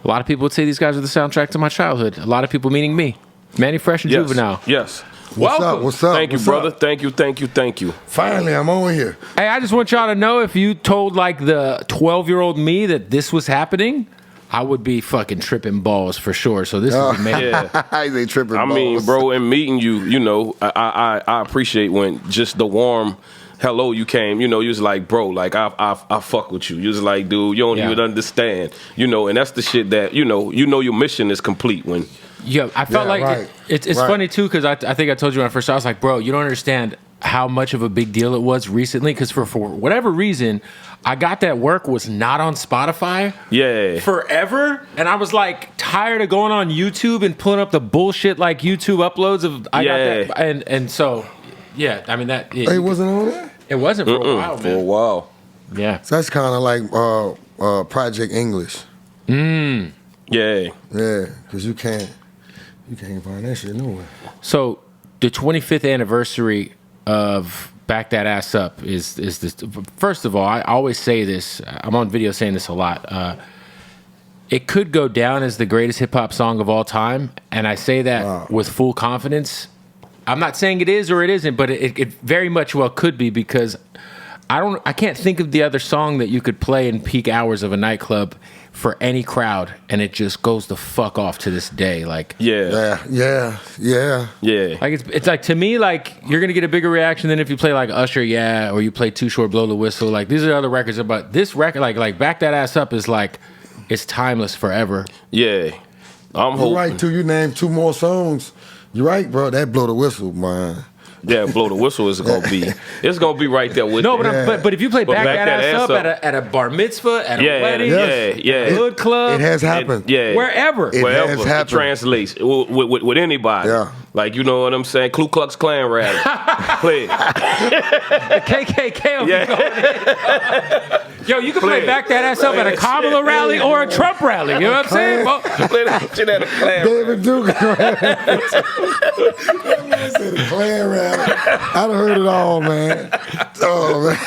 A lot of people would say these guys are the soundtrack to my childhood. A lot of people, meaning me. Manny Fresh and Juvenile. Yes. Welcome. What's up? Thank you, brother. Thank you. Finally, I'm on here. Hey, I just want y'all to know, if you told like the 12-year-old me that this was happening, I would be fucking tripping balls for sure. So this is amazing. Yeah. They tripping I balls. mean, bro, in meeting you, you know, I appreciate when just the warm hello you came, you know, you was like, bro, like I fuck with you. You was like, dude, you don't even understand. You know, and that's the shit that, you know your mission is complete when. Yeah, I felt like it's funny too, because I think I told you when I first started, I was like, bro, you don't understand how much of a big deal it was recently, because for whatever reason, I got that work was not on Spotify forever, and I was like tired of going on YouTube and pulling up the bullshit like YouTube uploads of got that, and so I mean that it wasn't on there? It wasn't for a while, man. For a while. Yeah. So that's kind of like Project English. Yeah. Yeah, because you can't find that shit nowhere. So the 25th anniversary of Back That Ass Up is this. First of all, I always say this. I'm on video saying this a lot. It could go down as the greatest hip hop song of all time, and I say that with full confidence. I'm not saying it is or it isn't, but it very much well could be, because I can't think of the other song that you could play in peak hours of a nightclub for any crowd, and it just goes the fuck off to this day. Like yeah. Like it's like, to me, like you're gonna get a bigger reaction than if you play like Usher, or you play Too Short, Blow the Whistle. Like these are other records, but this record, like Back That Ass Up, is like it's timeless forever. Yeah, I'm hoping. You're right too. You named 2 more songs. You're right, bro. That Blow the Whistle, man. Yeah, Blow the Whistle is gonna be. It's gonna be right there with. No, but if you play Back That Ass Up at a bar mitzvah, at a wedding, hood club, it has happened. Wherever it has happened. It translates with anybody. Yeah. Like, you know what I'm saying? Ku Klux Klan rally. Play it. The KKK will be going in. Yo, you can play Back That Ass Up at a Kamala rally or a Trump rally. You know what I'm saying? Play that shit at a Klan rally. David Duke. The Klan rally. I done heard it all, man. Oh, man.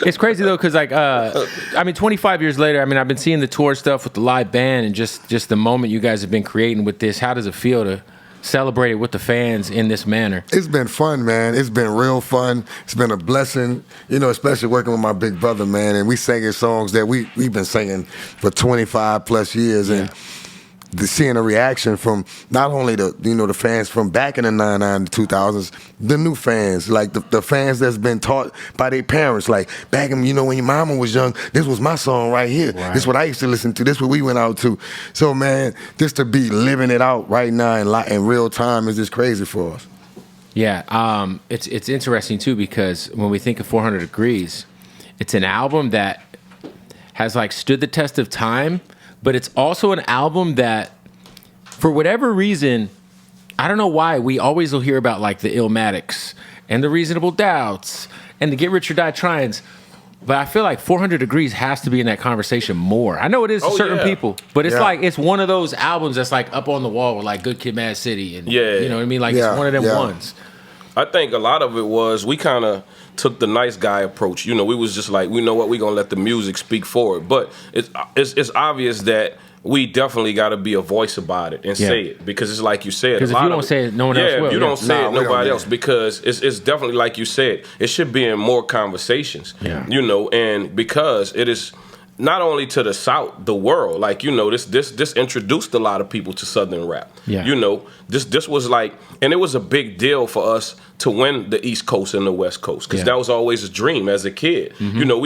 It's crazy though, because like, I mean, 25 years later, I mean, I've been seeing the tour stuff with the live band, and just the moment you guys have been creating with this. How does it feel to celebrate it with the fans in this manner? It's been fun, man. It's been real fun. It's been a blessing, you know, especially working with my big brother, man. And we singing songs that we've been singing for 25 plus years, and seeing a reaction from not only the fans from back in the 99 to 2000s, the new fans, like the fans that's been taught by their parents, like back in, when your mama was young, this was my song right here. Right. This is what I used to listen to. This is what we went out to. So, man, just to be living it out right now in real time is just crazy for us. Yeah, it's interesting too, because when we think of 400 Degrees, it's an album that has like stood the test of time. But it's also an album that, for whatever reason, I don't know why, we always will hear about like the Illmatics and the Reasonable Doubts and the Get Rich or Die Tryings. But I feel like 400 Degrees has to be in that conversation more. I know it is to certain people, but it's like, it's one of those albums that's like up on the wall with like Good Kid, Mad City. And you know what I mean? Like it's one of them ones. I think a lot of it was we kind of took the nice guy approach. You know, we was just like, we know what, we gonna let the music speak for it. But it's obvious that we definitely got to be a voice about it and say it, because it's like you said. Because if you don't say it, no one else will. If you don't say it, nobody else. Because it's definitely like you said. It should be in more conversations. Yeah. You know, and because it is not only to the South, the world. Like, you know, this introduced a lot of people to Southern rap. Yeah. You know, this was like, and it was a big deal for us to win the East Coast and the West Coast, because that was always a dream as a kid. Mm-hmm. You know,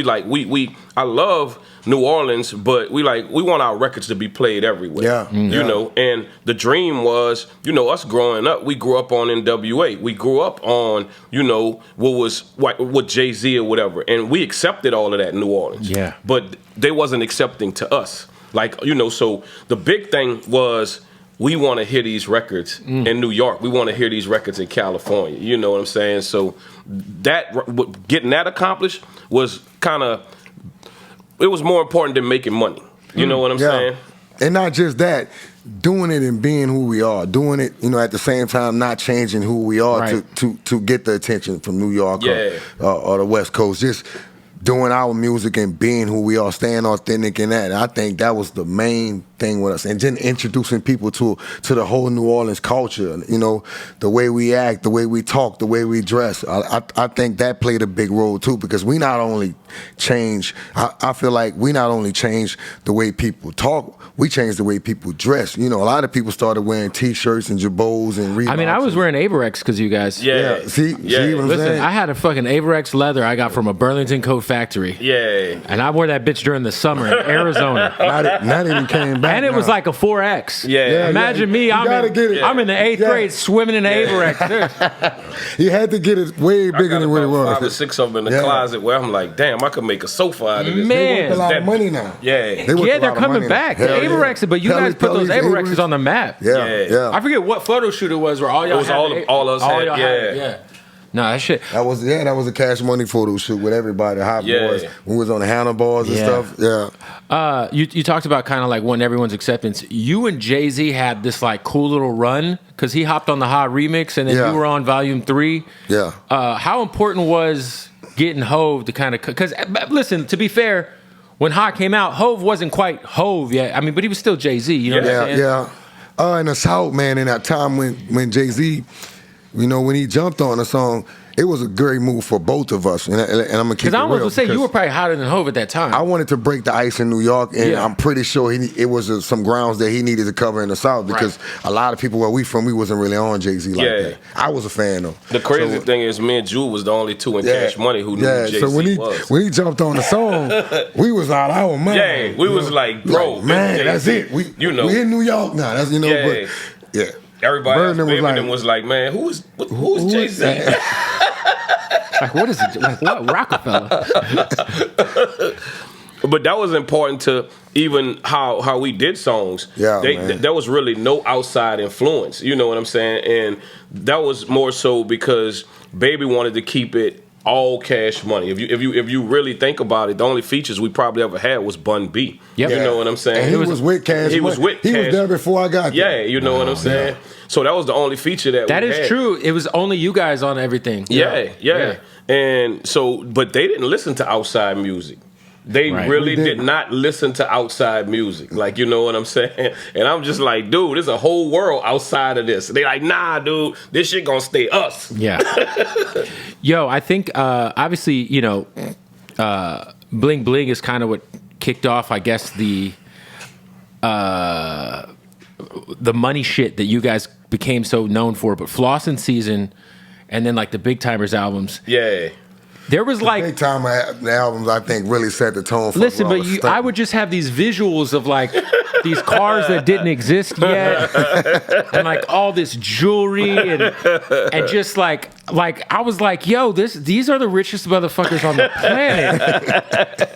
I love New Orleans, but we want our records to be played everywhere. Yeah. Mm-hmm. You know, and the dream was, you know, us growing up, we grew up on NWA. We grew up on, you know, what Jay-Z or whatever, and we accepted all of that in New Orleans. Yeah. But they wasn't accepting to us. Like, you know, so the big thing was, we want to hear these records in New York. We want to hear these records in California. You know what I'm saying? So getting that accomplished was it was more important than making money. You know what I'm saying? And not just that, doing it and being who we are. Doing it, you know, at the same time, not changing who we are to get the attention from New York or the West Coast. Just doing our music and being who we are, staying authentic in that. And I think that was the main thing with us. And then introducing people to the whole New Orleans culture, you know, the way we act, the way we talk, the way we dress. I think that played a big role too, because we not only change, I feel like we not only change the way people talk, we changed the way people dress. You know, a lot of people started wearing T-shirts and Jabos and Reeboks. I mean, I was wearing Averex because you guys. Yeah. See what I'm Listen, saying? I had a fucking Averex leather I got from a Burlington coat factory. Yeah. And I wore that bitch during the summer in Arizona. Not even came back. And it was now. like a 4X. Yeah. Imagine me, I'm in the 8th grade swimming in the Averex. You had to get it way bigger than what it was. 5 or 6 of them in the closet where I'm like, damn, I could make a sofa out of this. They worth a lot of money now. Yeah. They're coming back. The Averex, but you guys put those Averexes on the map. Yeah. I forget what photo shoot it was where all y'all It was all of us had, yeah. No, that shit. That was a Cash Money photo shoot with everybody, Hot Boys. We was on the handlebars and stuff. Yeah. You talked about kind of like wanting everyone's acceptance. You and Jay-Z had this like cool little run because he hopped on the Hot remix and then you were on Volume 3. Yeah. How important was getting Hove to kind of, because listen, to be fair, when Hot came out, Hove wasn't quite Hove yet. I mean, but he was still Jay-Z. You know what I'm saying? Yeah. In the South, man, in that time when Jay-Z, you know, when he jumped on the song, it was a great move for both of us. And I'm going to keep it real. Because I was going to say, you were probably hotter than Hove at that time. I wanted to break the ice in New York, and I'm pretty sure it was some grounds that he needed to cover in the South, because a lot of people where we from, we wasn't really on Jay-Z like that. I was a fan, though. The crazy thing is, me and Jewel was the only two in Cash Money who knew who Jay-Z was. When he jumped on the song, we was out our mind. Yeah, we was like, bro, man, that's it. We in New York now. That's, but everybody else was like, man, who's Jay-Z? Like, what is it? Like, what? Rockefeller? But that was important to even how we did songs. There was really no outside influence. You know what I'm saying? And that was more so because Baby wanted to keep it all Cash Money. If you really think about it, the only features we probably ever had was Bun B. Yep. You know what I'm saying? And he was with Cash Money. He was there before I got there. Yeah, you know what I'm saying? So that was the only feature that we had. That is true. It was only you guys on everything. Yeah. And so, but they didn't listen to outside music. They really did not listen to outside music. Like, you know what I'm saying? And I'm just like, dude, there's a whole world outside of this. They like, nah, dude, this shit gonna stay us. Yeah. Yo, I think, obviously, you know, Bling Bling is kind of what kicked off, I guess, the money shit that you guys became so known for. But Flossin' Season and then like the Big Timers albums. Yeah. There was like Big Time albums, I think, really set the tone for. Listen, but I would just have these visuals of like these cars that didn't exist yet, and like all this jewelry and just like I was like, yo, these are the richest motherfuckers on the planet.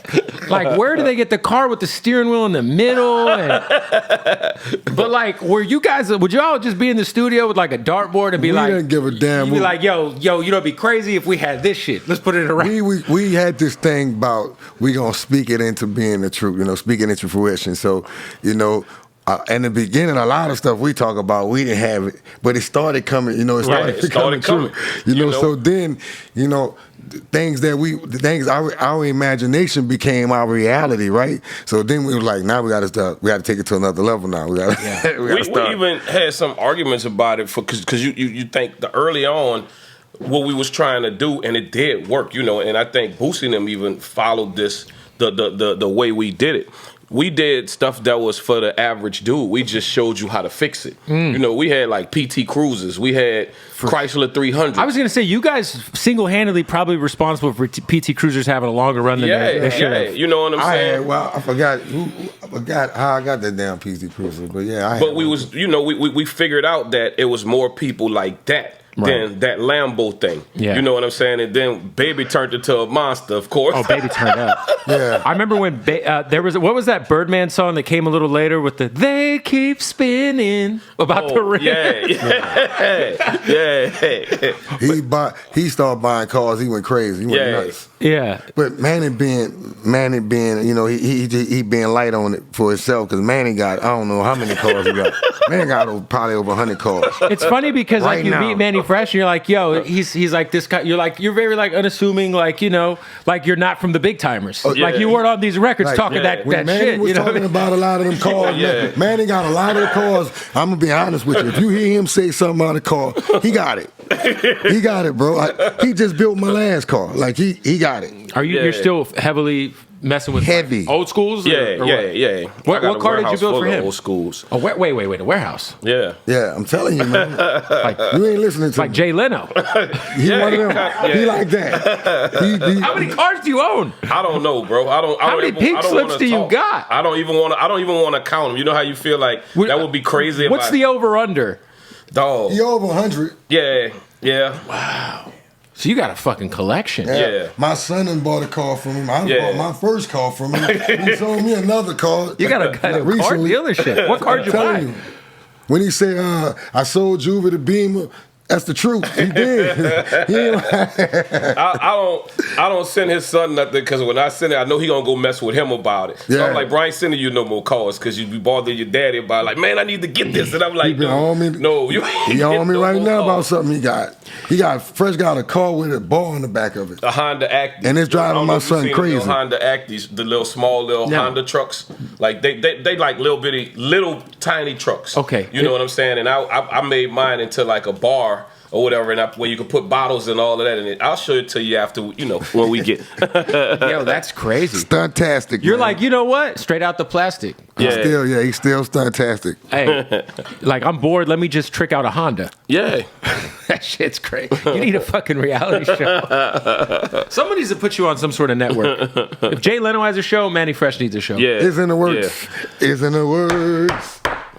Like, where do they get the car with the steering wheel in the middle? But like, would y'all just be in the studio with like a dartboard and be like, we didn't give a damn. You'd be like, yo, you know, it'd be crazy if we had this shit. Let's put it around. We had this thing about we gonna speak it into being the truth, you know, speak it into fruition. So, you know, in the beginning, a lot of stuff we talk about, we didn't have it, but it started coming, you know, it started coming true. You know, so then, you know, our imagination became our reality, right? So then we were like, now we got to take it to another level now. We even had some arguments about it because you think the early on what we was trying to do, and it did work, you know, and I think Boosie and them even followed this the way we did it. We did stuff that was for the average dude. We just showed you how to fix it. You know, we had like PT Cruisers. We had Chrysler 300. I was going to say, you guys single-handedly probably responsible for PT Cruisers having a longer run than they should have. You know what I'm saying? I forgot how I got that damn PT Cruiser, but yeah. We figured out that it was more people like that. Than that Lambo thing. Yeah. You know what I'm saying? And then Baby turned into a monster, of course. Oh, Baby turned up. Yeah. I remember when there was, what was that Birdman song that came a little later with the "They Keep Spinning" about the ring? Yeah. He started buying cars. He went crazy. He went nuts. Yeah. But Manny being, you know, he being light on it for himself, because Manny got, I don't know how many cars he got. Manny got probably over 100 cars. It's funny because like you meet Manny Fresh, and you're like, yo, he's like this guy. You're very like unassuming, like, you know, like you're not from the big timers. Like you weren't on these records talking that Manny shit. was You know talking about a lot of them cars. Manny got a lot of the cars. I'm gonna be honest with you. If you hear him say something about a car, he got it. He got it, bro. Like, he just built my last car. Like he got it. Are you? You're still heavily messing with heavy like, old schools? Yeah. What car did you build for him? Old schools. Oh, wait, a warehouse. Yeah. I'm telling you, man. Like you ain't listening to like Jay Leno. He one of them. He like that. How many cars do you own? I don't know, bro. How many pink slips do you got? I don't even want to count them. You know how you feel like that would be crazy. What's the over under? Dog. He over 100. Yeah. Wow. So you got a fucking collection. Yeah. My son done bought a car from him. I bought my first car from him. He sold me another car. You got a car dealership. What car did you buy? You, when he said, I sold Juve the Beamer, that's the truth. He did. I don't send his son nothing because when I send it, I know he gonna go mess with him about it. So I'm like, Brian, sending you no more cars because you be bothering your daddy about like, man, I need to get this, and I'm like, he on me right now about something he got. Fresh got a car with a ball in the back of it. A Honda Active. And it's driving my son crazy. Honda Actives, the little small Honda trucks. Like they like little tiny trucks. Okay. You know what I'm saying? And I made mine into like a bar or whatever, and where you can put bottles and all of that in it. I'll show it to you after, when we get. Yo, that's crazy. Stuntastic. You're man. like, you know what? Straight out the plastic. He's still stuntastic. Hey, like I'm bored. Let me just trick out a Honda. Yeah. That shit's crazy. You need a fucking reality show. Somebody needs to put you on some sort of network. If Jay Leno has a show, Manny Fresh needs a show. Yeah. It's in the works. It's in the works.